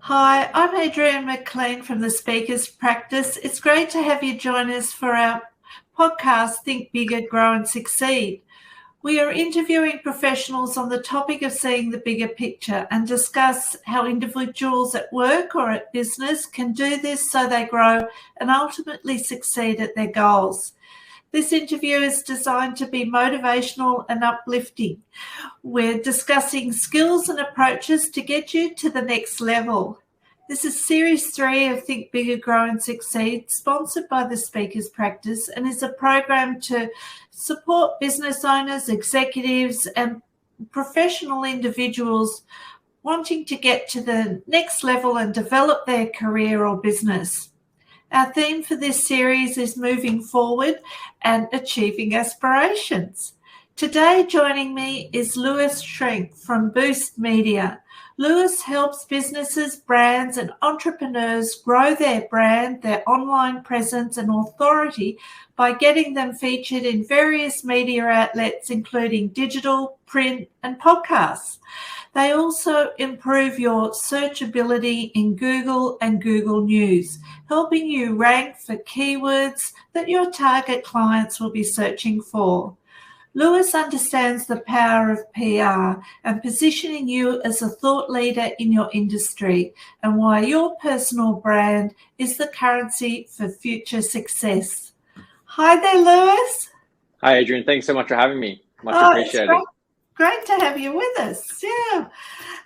Hi, I'm Adrienne McLean from the Speakers Practice. It's great to have you join us for our podcast, Think Bigger, Grow and Succeed. We are interviewing professionals on the topic of seeing the bigger picture and discuss how individuals at work or at business can do this so they grow and ultimately succeed at their goals. This interview is designed to be motivational and uplifting. We're discussing skills and approaches to get you to the next level. This is Series 3 of Think Bigger, Grow and Succeed, sponsored by the Speakers Practice, and is a program to support business owners, executives and professional individuals wanting to get to the next level and develop their career or business. Our theme for this series is moving forward and achieving aspirations. Today, joining me is Lewis Schrenk from Boost Media. Lewis helps businesses, brands, and entrepreneurs grow their brand, their online presence, and authority by getting them featured in various media outlets, including digital, print, and podcasts. They also improve your searchability in Google and Google News, helping you rank for keywords that your target clients will be searching for. Lewis understands the power of PR and positioning you as a thought leader in your industry and why your personal brand is the currency for future success. Hi there, Lewis. Hi, Adrienne. Thanks so much for having me. Much appreciated. Great to have you with us. Yeah.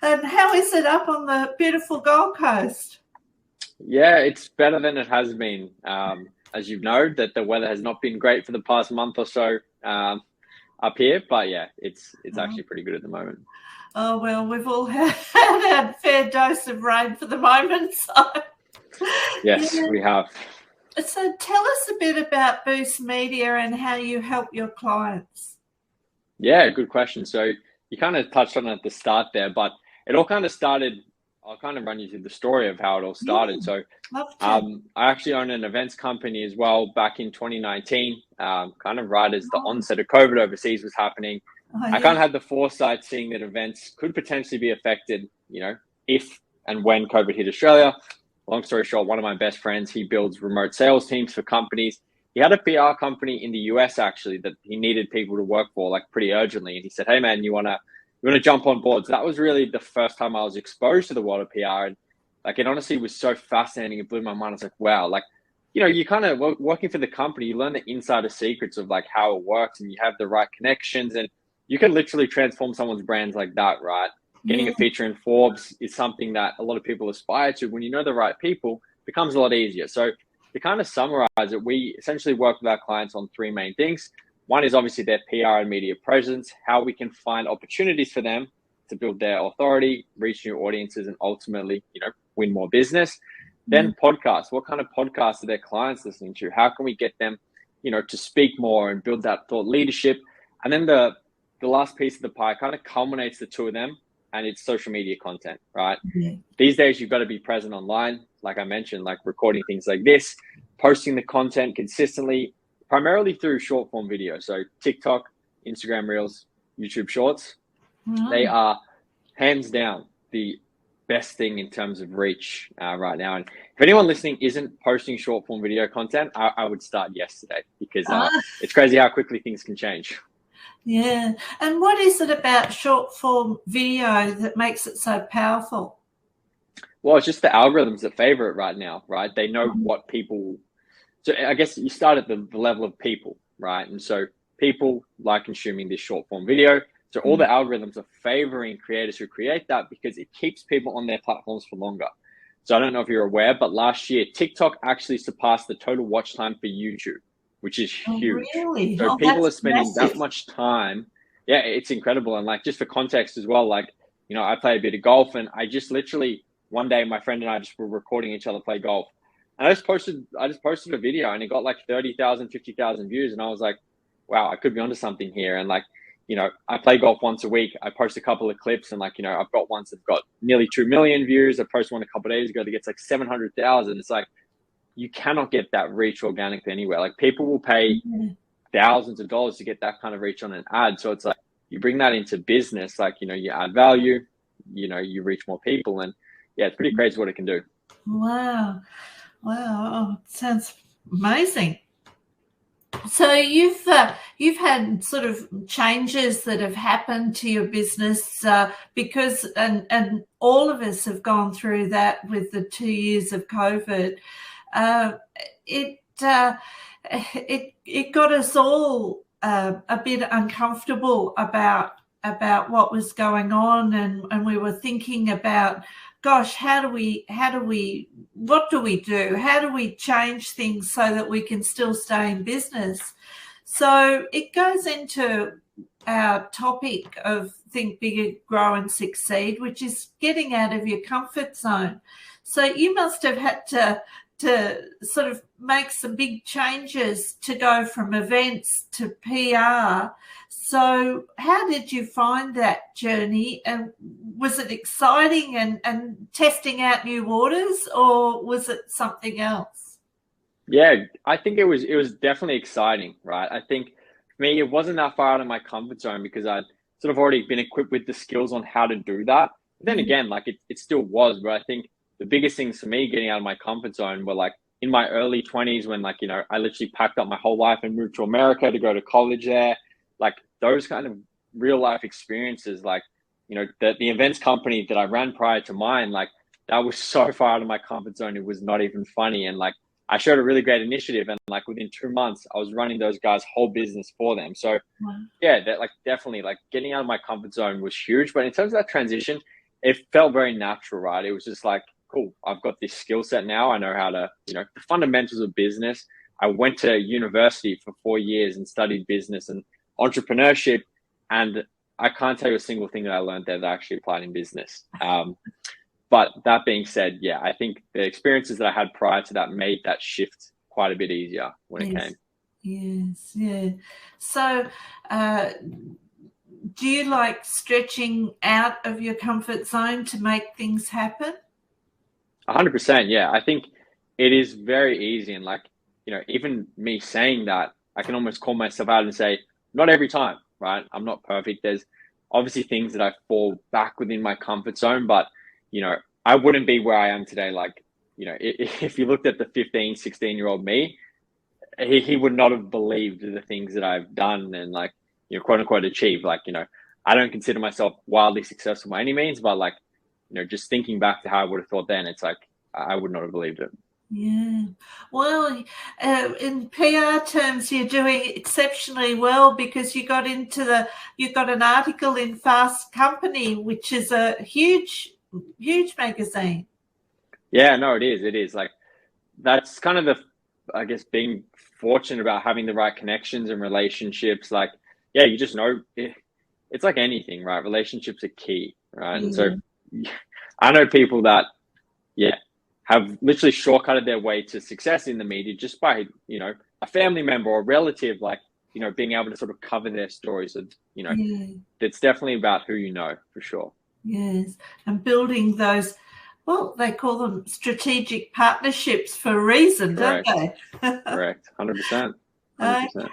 And how is it up on the beautiful Gold Coast? Yeah, it's better than it has been. As you know, that the weather has not been great for the past month or so up here, but yeah, it's actually pretty good at the moment. Oh, well, we've all had a fair dose of rain for the moment. So. Yes, yeah. We have. So tell us a bit about Boost Media and how you help your clients. Yeah, good question. So you kind of touched on it at the start there, but it all kind of started, I'll kind of run you through the story of how it all started. Yeah, so I actually own an events company as well back in 2019, kind of right as the onset of COVID overseas was happening. I kind of had the foresight seeing that events could potentially be affected, if and when COVID hit Australia. Long story short, one of my best friends, he builds remote sales teams for companies. He had a PR company in the US actually that he needed people to work for like pretty urgently. And he said, hey man, you want to jump on board? So that was really the first time I was exposed to the world of PR. And like, it honestly was so fascinating. It blew my mind. I was like, wow, like, you kind of working for the company, you learn the insider secrets of like how it works and you have the right connections and you can literally transform someone's brands like that, right? Getting a feature in Forbes is something that a lot of people aspire to. When you know the right people, it becomes a lot easier. So to kind of summarize it, we essentially work with our clients on three main things. One is obviously their PR and media presence, how we can find opportunities for them to build their authority, reach new audiences, and ultimately, win more business. Then podcasts. What kind of podcasts are their clients listening to? How can we get them, to speak more and build that thought leadership? And then the last piece of the pie kind of culminates the two of them, and it's social media content, right? Mm-hmm. These days, you've got to be present online. Like I mentioned, like recording things like this, posting the content consistently, primarily through short form video. So TikTok, Instagram Reels, YouTube Shorts, they are hands down the best thing in terms of reach right now. And if anyone listening isn't posting short form video content, I would start yesterday because it's crazy how quickly things can change. Yeah. And what is it about short form video that makes it so powerful? Well, it's just the algorithms that favor it right now, right? They know what people, so I guess you start at the level of people, right? And so people like consuming this short form video. So all the algorithms are favoring creators who create that because it keeps people on their platforms for longer. So I don't know if you're aware, but last year, TikTok actually surpassed the total watch time for YouTube, which is huge. Oh, really? So people are spending that much time. Yeah, it's incredible. And like, just for context as well, like, I play a bit of golf and I just literally, one day my friend and I just were recording each other play golf. And I just posted a video and it got like 30,000, 50,000 views. And I was like, wow, I could be onto something here. And like, I play golf once a week. I post a couple of clips and like, I've got ones that got nearly 2 million views. I posted one a couple of days ago that gets like 700,000. It's like, you cannot get that reach organically anywhere. Like people will pay thousands of dollars to get that kind of reach on an ad. So it's like, you bring that into business, like, you add value, you reach more people. And yeah, it's pretty crazy what it can do. Wow. Oh, it sounds amazing. So you've had sort of changes that have happened to your business because and all of us have gone through that with the 2 years of COVID. It got us all a bit uncomfortable about what was going on, and we were thinking about, gosh, what do we do? How do we change things so that we can still stay in business? So it goes into our topic of Think Bigger, Grow and Succeed, which is getting out of your comfort zone. So you must have had to sort of make some big changes to go from events to PR. So how did you find that journey? And was it exciting and testing out new waters, or was it something else? Yeah, I think it was definitely exciting, right? I think for me, it wasn't that far out of my comfort zone because I'd sort of already been equipped with the skills on how to do that. But then again, like it still was, but I think the biggest things for me getting out of my comfort zone were like in my early 20s when, like, you know, I literally packed up my whole life and moved to America to go to college there. Like those kind of real life experiences, like, you know, the events company that I ran prior to mine, like that was so far out of my comfort zone. It was not even funny. And like, I showed a really great initiative, and like within 2 months, I was running those guys' whole business for them. So yeah, that like definitely like getting out of my comfort zone was huge. But in terms of that transition, it felt very natural, right? It was just like, cool, I've got this skill set now. I know how to, you know, the fundamentals of business. I went to university for 4 years and studied business and entrepreneurship, and I can't tell you a single thing that I learned there that I actually applied in business. But that being said, yeah, I think the experiences that I had prior to that made that shift quite a bit easier when it came. Yes, yeah. So do you like stretching out of your comfort zone to make things happen? 100%, yeah. I think it is very easy. And like, you know, even me saying that, I can almost call myself out and say, not every time, right? I'm not perfect. There's obviously things that I fall back within my comfort zone, but, you know, I wouldn't be where I am today. Like, you know, if you looked at the 15, 16-year-old me, he would not have believed the things that I've done and, like, you know, quote unquote achieved. Like, you know, I don't consider myself wildly successful by any means, but like, you know, just thinking back to how I would have thought then, it's like, I would not have believed it. Yeah. Well, in PR terms, you're doing exceptionally well because you got an article in Fast Company, which is a huge magazine. Yeah, no, it is. It is like, that's kind of I guess, being fortunate about having the right connections and relationships. Like, yeah, you just know it's like anything, right? Relationships are key, right? And so I know people that, yeah, have literally shortcutted their way to success in the media just by, you know, a family member or relative, like, you know, being able to sort of cover their stories. And, you know, it's definitely about who you know, for sure. Yes. And building those, well, they call them strategic partnerships for a reason, Correct. don't they? Correct. 100%. 100%.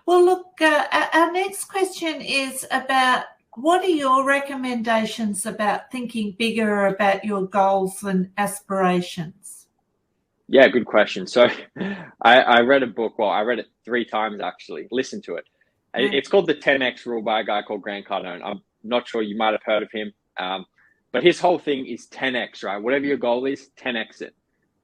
Well, look, our next question is about, what are your recommendations about thinking bigger about your goals and aspirations? Yeah, good question. So I read a book. Well, I read it 3 times, actually. Listen to it. It's called The 10X Rule by a guy called Grant Cardone. I'm not sure, you might have heard of him. But his whole thing is 10X, right? Whatever your goal is, 10X it.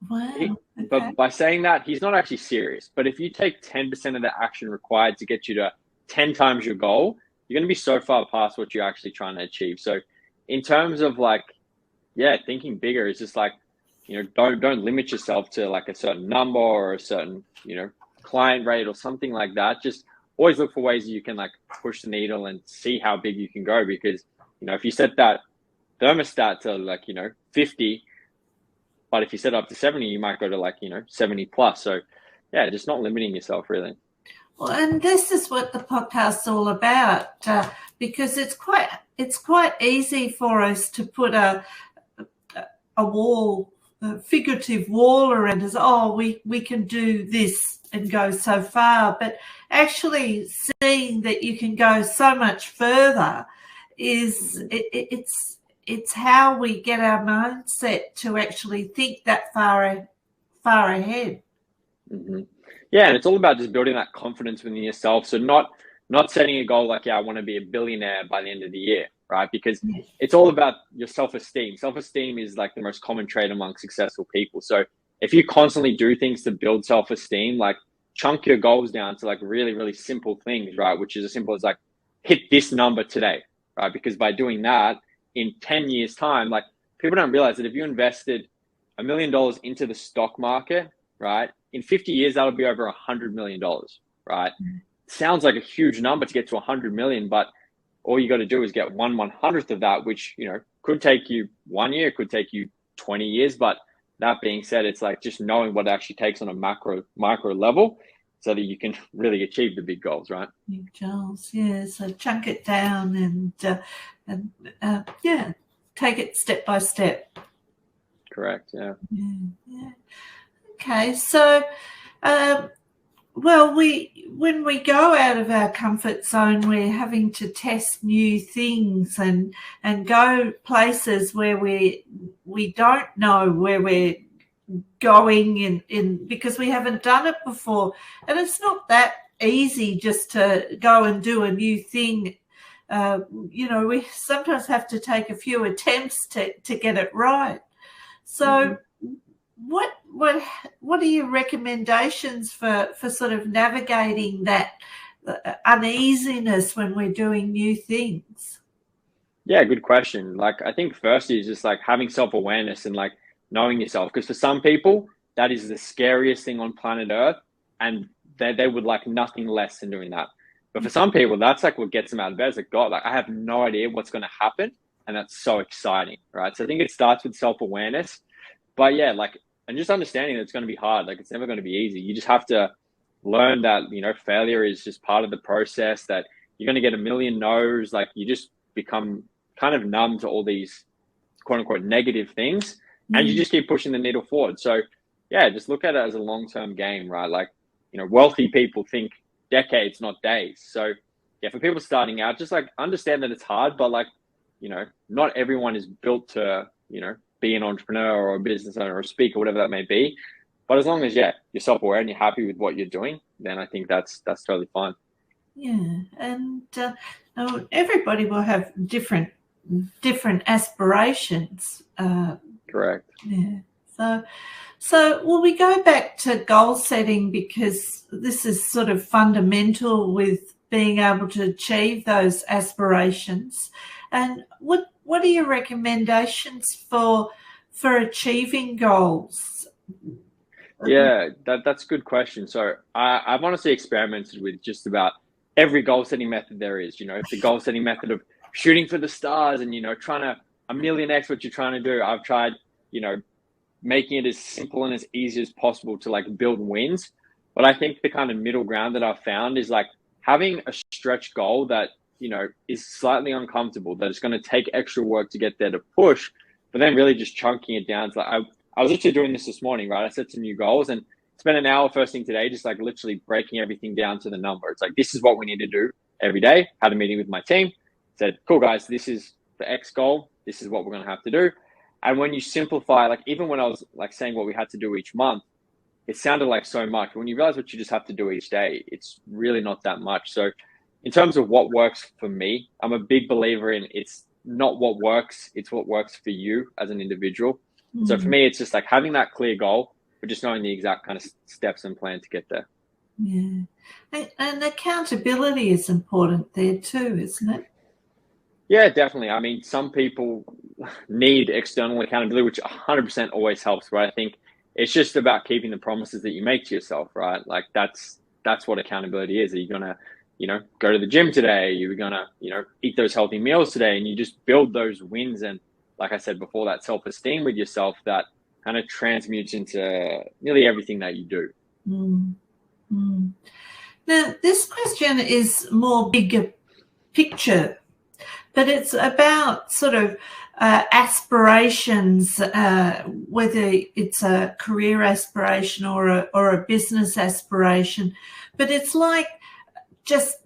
Wow. Okay. But by saying that, he's not actually serious. But if you take 10% of the action required to get you to 10 times your goal, you're going to be so far past what you're actually trying to achieve. So in terms of like, yeah, thinking bigger is just like, you know, don't limit yourself to like a certain number or a certain, you know, client rate or something like that. Just always look for ways that you can like push the needle and see how big you can go. Because, you know, if you set that thermostat to like, you know, 50, but if you set it up to 70, you might go to like, you know, 70 plus. So yeah, just not limiting yourself really. Well, and this is what the podcast's all about, because it's quite easy for us to put a wall, a figurative wall around us. Oh, we can do this and go so far, but actually seeing that you can go so much further is it's how we get our mindset to actually think that far ahead. Mm-hmm. Yeah, and it's all about just building that confidence within yourself. So not setting a goal like, I want to be a billionaire by the end of the year, right? Because it's all about your self-esteem. Self-esteem is like the most common trait among successful people. So if you constantly do things to build self-esteem, like chunk your goals down to like really, really simple things, right? Which is as simple as like hit this number today, right? Because by doing that in 10 years time, like people don't realize that if you invested $1 million into the stock market, right, in 50 years, that'll be over $100 million, right? Sounds like a huge number to get to 100 million, but all you got to do is get 1/100th of that, which, could take you 1 year, could take you 20 years. But that being said, it's like just knowing what it actually takes on a micro level so that you can really achieve the big goals, right? Big goals, yeah. So chunk it down and take it step by step. Correct. Yeah. Yeah. Okay. So, when we go out of our comfort zone, we're having to test new things and go places where we don't know where we're going in because we haven't done it before, and it's not that easy just to go and do a new thing. We sometimes have to take a few attempts to get it right. So what are your recommendations for sort of navigating that uneasiness when we're doing new things? Yeah, good question. Like, I think first is just like having self-awareness and like knowing yourself. Because for some people, that is the scariest thing on planet Earth, and they would like nothing less than doing that. But for some people, that's like what gets them out of bed. It's like, God, like I have no idea what's going to happen. And that's so exciting, right? So I think it starts with self-awareness. But yeah, like, and just understanding that it's going to be hard. Like, it's never going to be easy. You just have to learn that, failure is just part of the process, that you're going to get a million no's. Like, you just become kind of numb to all these quote unquote negative things, and you just keep pushing the needle forward. So yeah, just look at it as a long-term game, right? Like, wealthy people think decades, not days. So yeah, for people starting out, just like understand that it's hard, but like, not everyone is built to, be an entrepreneur or a business owner or a speaker, whatever that may be. But as long as, you're self-aware and you're happy with what you're doing, then I think that's totally fine. Yeah. And everybody will have different aspirations. Correct. Yeah. So will we go back to goal setting, because this is sort of fundamental with being able to achieve those aspirations. And what are your recommendations for achieving goals? Yeah, that's a good question. So I've honestly experimented with just about every goal setting method there is. The goal setting method of shooting for the stars and, trying to 1,000,000x what you're trying to do. I've tried, making it as simple and as easy as possible to like build wins. But I think the kind of middle ground that I've found is like having a stretch goal that, is slightly uncomfortable, that it's going to take extra work to get there to push, but then really just chunking it down. So I was literally doing this morning, right? I set some new goals and spent an hour first thing today, just like literally breaking everything down to the number. It's like, this is what we need to do every day. Had a meeting with my team, said, cool guys, this is the X goal. This is what we're going to have to do. And when you simplify, like even when I was like saying what we had to do each month, it sounded like so much. When you realize what you just have to do each day, it's really not that much. So in terms of what works for me, I'm a big believer in it's not what works, it's what works for you as an individual. So for me, it's just like having that clear goal, but just knowing the exact kind of steps and plan to get there. Yeah. And accountability is important there too, isn't it? Yeah, definitely. I mean, some people need external accountability, which 100% always helps, right? I think it's just about keeping the promises that you make to yourself, right? Like that's what accountability is. Are you going to, go to the gym today? You're going to, eat those healthy meals today, and you just build those wins. And like I said before, that self-esteem with yourself that kind of transmutes into nearly everything that you do. Now, this question is more bigger picture, but it's about sort of aspirations, whether it's a career aspiration or a business aspiration. But it's like just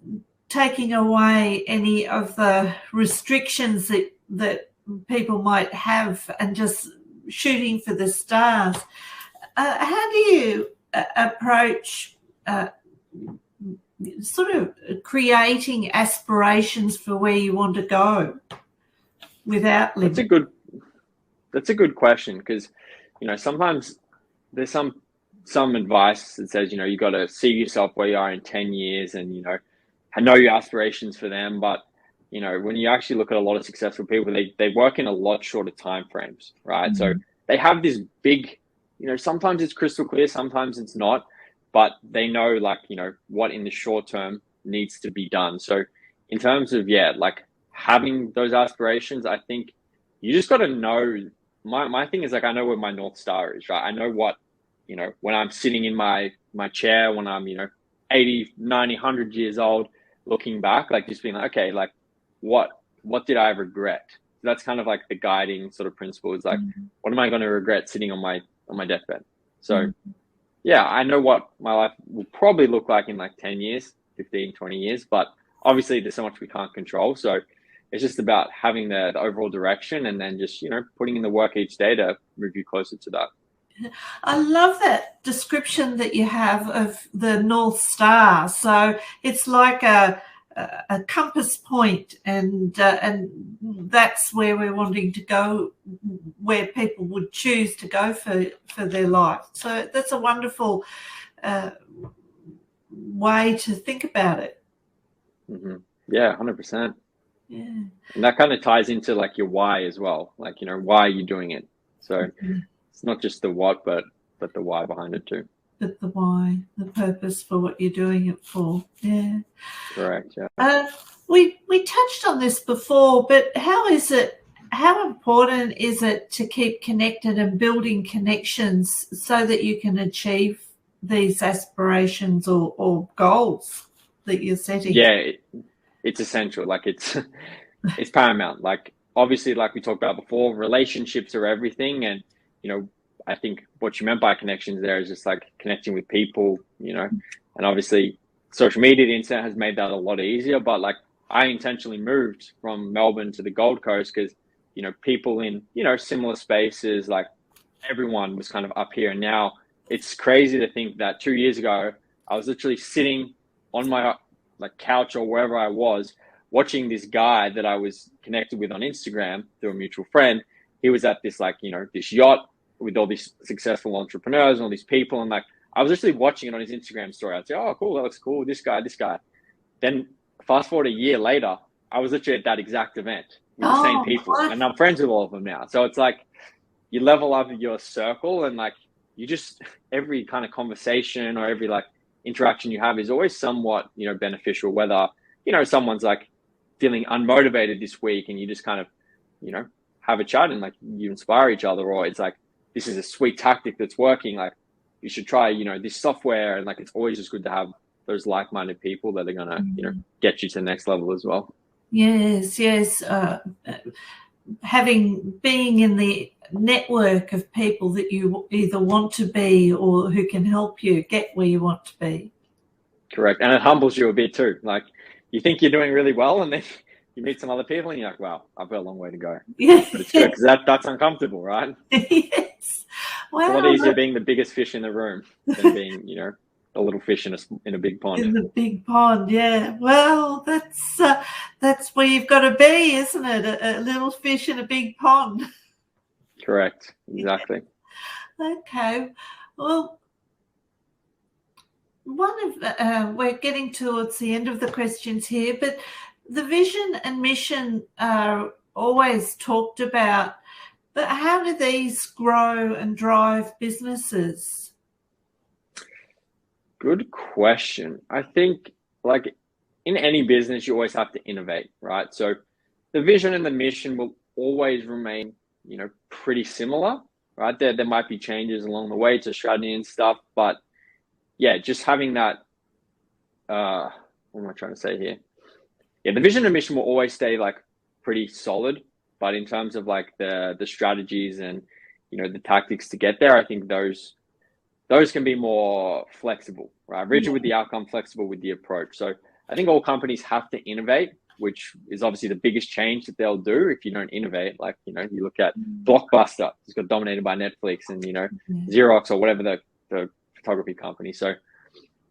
taking away any of the restrictions that people might have and just shooting for the stars. How do you approach sort of creating aspirations for where you want to go without living? That's a good question, because, you know, sometimes there's some advice that says, you know, you got to see yourself where you are in 10 years and, you know your aspirations for them. But, you know, when you actually look at a lot of successful people, they work in a lot shorter time frames, right? Mm-hmm. So they have this big, you know, sometimes it's crystal clear, sometimes it's not, but they know, like, you know, what in the short term needs to be done. So in terms of, like having those aspirations, I think you just got to know, my thing is, like, I know where my North Star is, right? I know what, you know, when I'm sitting in my chair, when I'm, you know, 80, 90, 100 years old, looking back, like, just being like, okay, like, what did I regret? So that's kind of like the guiding sort of principle, is like, what am I going to regret sitting on my deathbed? So I know what my life will probably look like in like 10 years, 15, 20 years, but obviously there's so much we can't control. So it's just about having the overall direction, and then just, you know, putting in the work each day to move you closer to that. I love that description that you have of the North Star. So it's like a compass point, and that's where we're wanting to go, where people would choose to go for their life. So that's a wonderful way to think about it. Mm-hmm. Yeah, 100%. Yeah. And that kind of ties into like your why as well. Like, you know, why are you doing it? So it's not just the what, but the why behind it too. But the why, the purpose for what you're doing it for. Yeah. Correct. Yeah. We touched on this before, but how important is it to keep connected and building connections so that you can achieve these aspirations or goals that you're setting? Yeah, it's essential. Like, it's paramount. Like, obviously, like we talked about before, relationships are everything. And, you know, I think what you meant by connections there is just like connecting with people, you know, and obviously social media, the internet has made that a lot easier. But like, I intentionally moved from Melbourne to the Gold Coast because, you know, people in, you know, similar spaces, like everyone was kind of up here. And now it's crazy to think that 2 years ago, I was literally sitting on my like couch or wherever I was, watching this guy that I was connected with on Instagram through a mutual friend. He was at this, like, you know, this yacht with all these successful entrepreneurs and all these people. And like, I was literally watching it on his Instagram story. I'd say, oh, cool, that looks cool. This guy. Then fast forward a year later, I was literally at that exact event with the same people. And I'm friends with all of them now. So it's like, you level up your circle, and like, you just, every kind of conversation or every like interaction you have is always somewhat, you know, beneficial, whether, you know, someone's like feeling unmotivated this week and you just kind of, you know, have a chat and like you inspire each other, or it's like, this is a sweet tactic that's working, like you should try, you know, this software. And like, it's always just good to have those like-minded people that are going to, you know, get you to the next level as well. Yes. Being in the network of people that you either want to be or who can help you get where you want to be. Correct. And it humbles you a bit too. Like, you think you're doing really well, and then you meet some other people and you're like, wow, I've got a long way to go. Yeah. But it's good because that's uncomfortable, right? Yes. Well, it's a lot easier being the biggest fish in the room than being, you know, a little fish in a big pond. In the big pond, yeah. Well, that's where you've got to be, isn't it? A little fish in a big pond. Correct. Exactly. Yeah. Okay. Well, we're getting towards the end of the questions here, but the vision and mission are always talked about. But how do these grow and drive businesses? Good question. I think, like, in any business, you always have to innovate, right? So the vision and the mission will always remain, you know, pretty similar, right? There might be changes along the way to strategy and stuff, but yeah, just having that, what am I trying to say here? Yeah, the vision and mission will always stay like pretty solid, but in terms of like the strategies and, you know, the tactics to get there, I think those can be more flexible, right? Rigid with the outcome, flexible with the approach. So I think all companies have to innovate, which is obviously the biggest change that they'll do if you don't innovate. Like, you know, you look at Blockbuster, it's got dominated by Netflix, and, you know, Xerox or whatever the photography company. So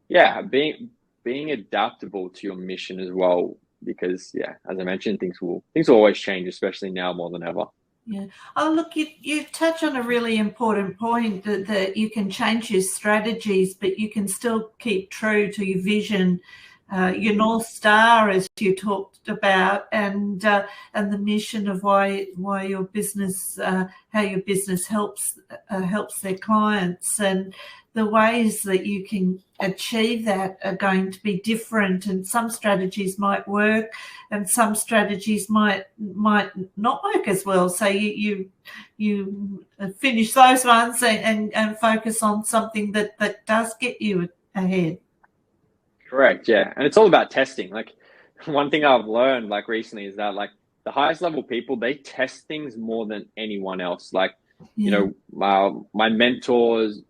yeah, being adaptable to your mission as well, because yeah, as I mentioned, things will always change, especially now more than ever. Yeah. Oh, look, you touch on a really important point that you can change your strategies, but you can still keep true to your vision, your North Star, as you talked about, and the mission of why your business, how your business helps their clients, and the ways that you can achieve that are going to be different, and some strategies might work and some strategies might not work as well. So you finish those ones and focus on something that does get you ahead. Correct. Yeah. And it's all about testing. Like, one thing I've learned like recently is that like the highest level people, they test things more than anyone else. Like, you know, my mentor's,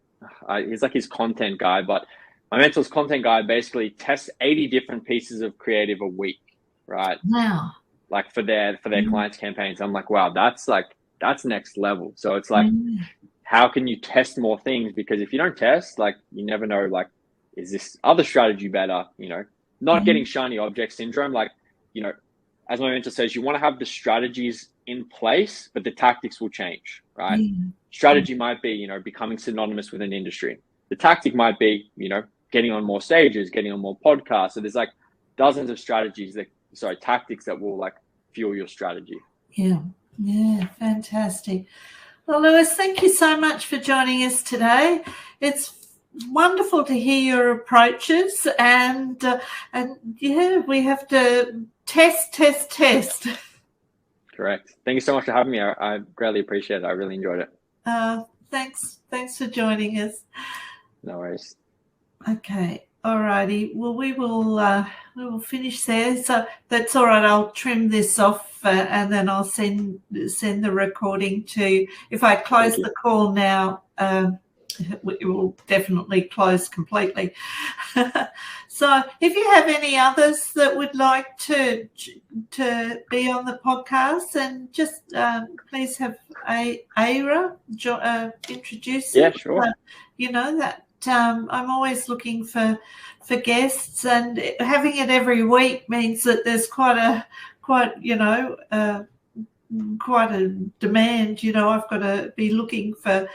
he's like his content guy, but my mentor's content guy basically tests 80 different pieces of creative a week, right? Wow. Like for their clients' campaigns. I'm like, wow, that's next level. So it's like, how can you test more things? Because if you don't test, like, you never know, like, is this other strategy better? You know, not getting shiny object syndrome. Like, you know, as my mentor says, you want to have the strategies in place, but the tactics will change, right? Strategy might be, you know, becoming synonymous with an industry. The tactic might be, you know, getting on more stages, getting on more podcasts. So there's like dozens of tactics that will like fuel your strategy. Yeah, fantastic. Well, Lewis, thank you so much for joining us today. It's wonderful to hear your approaches, and yeah, we have to test. Correct. Thank you so much for having me. I greatly appreciate it. I really enjoyed it. Thanks for joining us. No worries. Okay. All righty. Well, we will finish there. So that's all right. I'll trim this off and then I'll send the recording to. If I close the call now, it will definitely close completely. So if you have any others that would like to be on the podcast, and just please have Ira introduce. Yeah, sure. You know that I'm always looking for guests, and having it every week means that there's quite a demand. You know, I've got to be looking for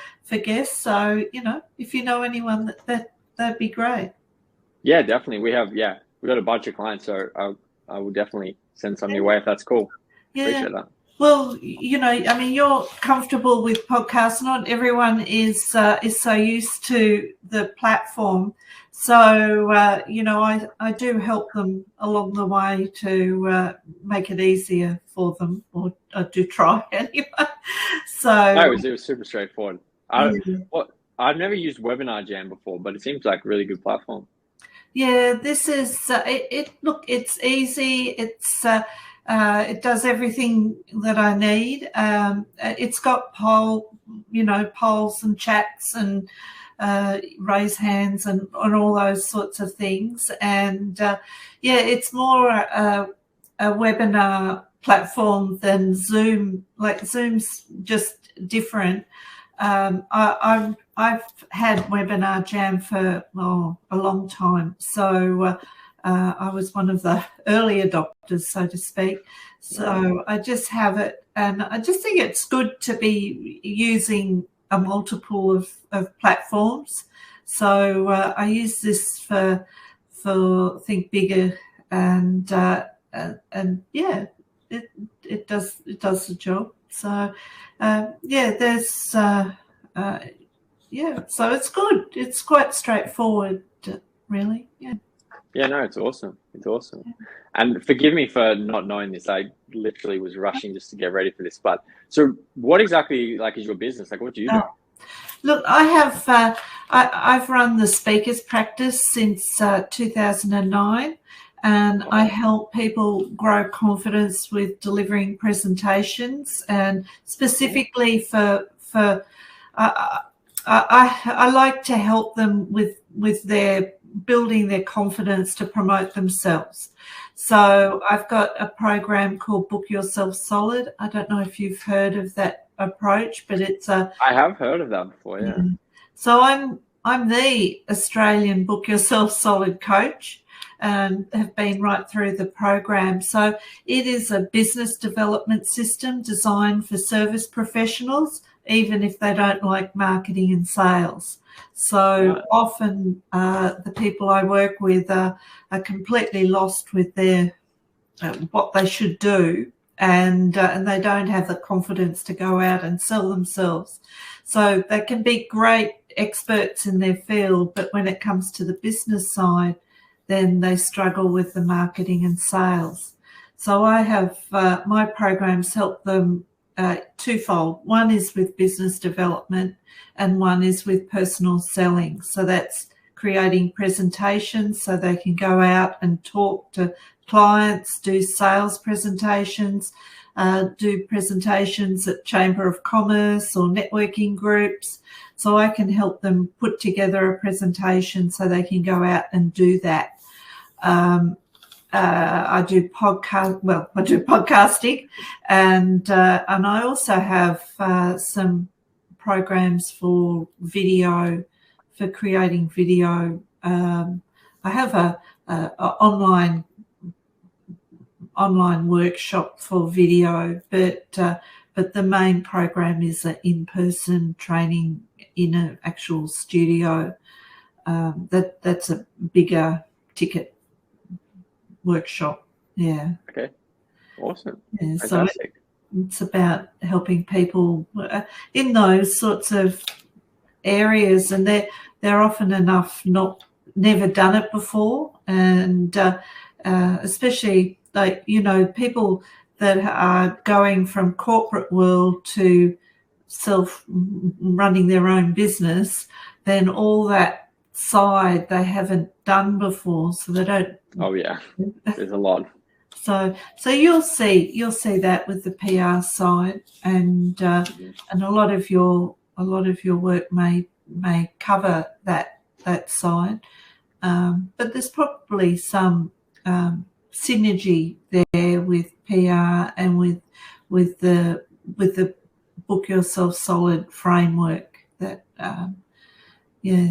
guests. So, you know, if you know anyone that'd be great. Yeah, definitely. We got a bunch of clients, so I will definitely send some your way if that's cool. Yeah. Appreciate that. Well, you know, I mean, you're comfortable with podcasts. Not everyone is so used to the platform. So, you know, I do help them along the way to make it easier for them, or I do try anyway. So no, it was super straightforward. I've never used Webinar Jam before, but it seems like a really good platform. Yeah, this is look, it's easy. It does everything that I need. It's got polls and chats and raise hands and all those sorts of things. And it's more a webinar platform than Zoom. Like, Zoom's just different. I've had Webinar Jam for a long time, so I was one of the early adopters, so to speak. So I just have it, and I just think it's good to be using a multiple of platforms. So I use this for Think Bigger, and yeah, it does the job. So there's so it's good. It's quite straightforward, really. Yeah, no, it's awesome. It's awesome. And forgive me for not knowing this. I literally was rushing just to get ready for this. But so what exactly is your business? Like, what do you do? Look, I have I've run the speakers practice since 2009, and I help people grow confidence with delivering presentations, and specifically for I like to help them with their building their confidence to promote themselves. So I've got a program called Book Yourself Solid. I don't know if you've heard of that approach, but it's a. I have heard of that before, yeah. So I'm the Australian Book Yourself Solid coach and have been right through the program. So it is a business development system designed for service professionals, even if they don't like marketing and sales. So often the people I work with are completely lost with their what they should do, and they don't have the confidence to go out and sell themselves. So they can be great experts in their field, but when it comes to the business side, then they struggle with the marketing and sales. So I have my programs help them twofold. One is with business development and one is with personal selling. So that's creating presentations so they can go out and talk to clients, do sales presentations, do presentations at Chamber of Commerce or networking groups. So I can help them put together a presentation so they can go out and do that. I do podcasting, and I also have some programs for video, for creating video. I have a online workshop for video, but the main program is an in-person training in an actual studio. That's a bigger ticket workshop. Yeah. Okay. Awesome. Yeah, fantastic. So it's about helping people in those sorts of areas, and they're often never done it before, and especially people that are going from corporate world to running their own business, then all that side they haven't done before, so they don't. Oh yeah, there's a lot. So you'll see that with the PR side, and a lot of your work may cover that side, but there's probably some synergy there with PR and with the Book Yourself Solid framework.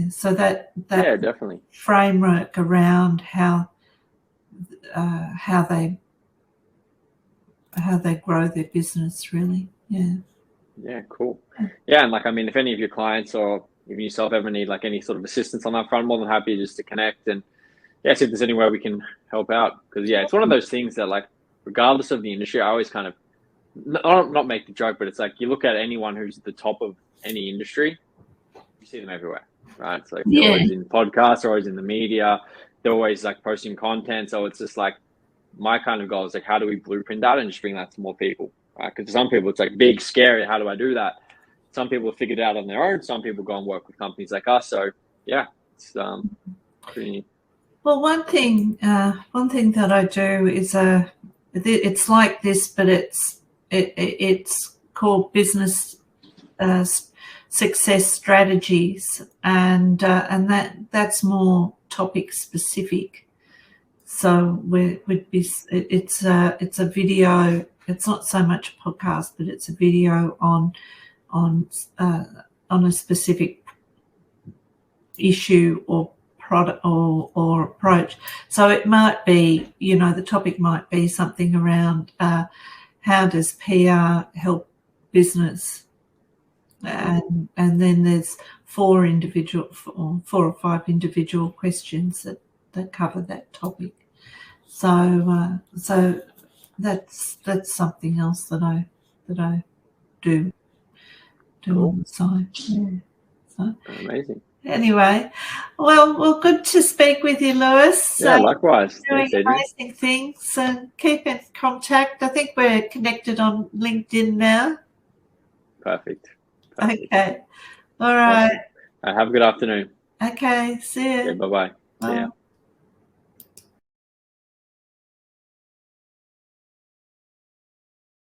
So that definitely framework around how they grow their business, really. Yeah, cool. Yeah, and if any of your clients or even yourself ever need any sort of assistance on that front, I'm more than happy just to connect and see if there's any way we can help out, because it's one of those things that regardless of the industry, I always kind of not make the joke, but it's you look at anyone who's at the top of any industry, you see them everywhere, right? It's they're always in podcasts, they're always in the media, they're always posting content. So it's just my kind of goal is how do we blueprint that and just bring that to more people, right? Because for some people it's big, scary, how do I do that? Some people have figured it out on their own, some people go and work with companies like us. So yeah, it's pretty neat. Well, one thing that I do is it's like this, but it's called business success strategies, and that's more topic specific. So it's a video. It's not so much a podcast, but it's a video on a specific issue or product or approach. So it might be, the topic might be something around how does PR help business, and then there's 4 or 5 individual questions that cover that topic. So that's something else that I do cool. on the side. Yeah. So, amazing. Anyway, well, good to speak with you, Lewis. Yeah, likewise. Doing amazing things, and keep in contact. I think we're connected on LinkedIn now. Perfect. Okay. All right. Awesome. Have a good afternoon. Okay. See you. Yeah, bye-bye. See ya.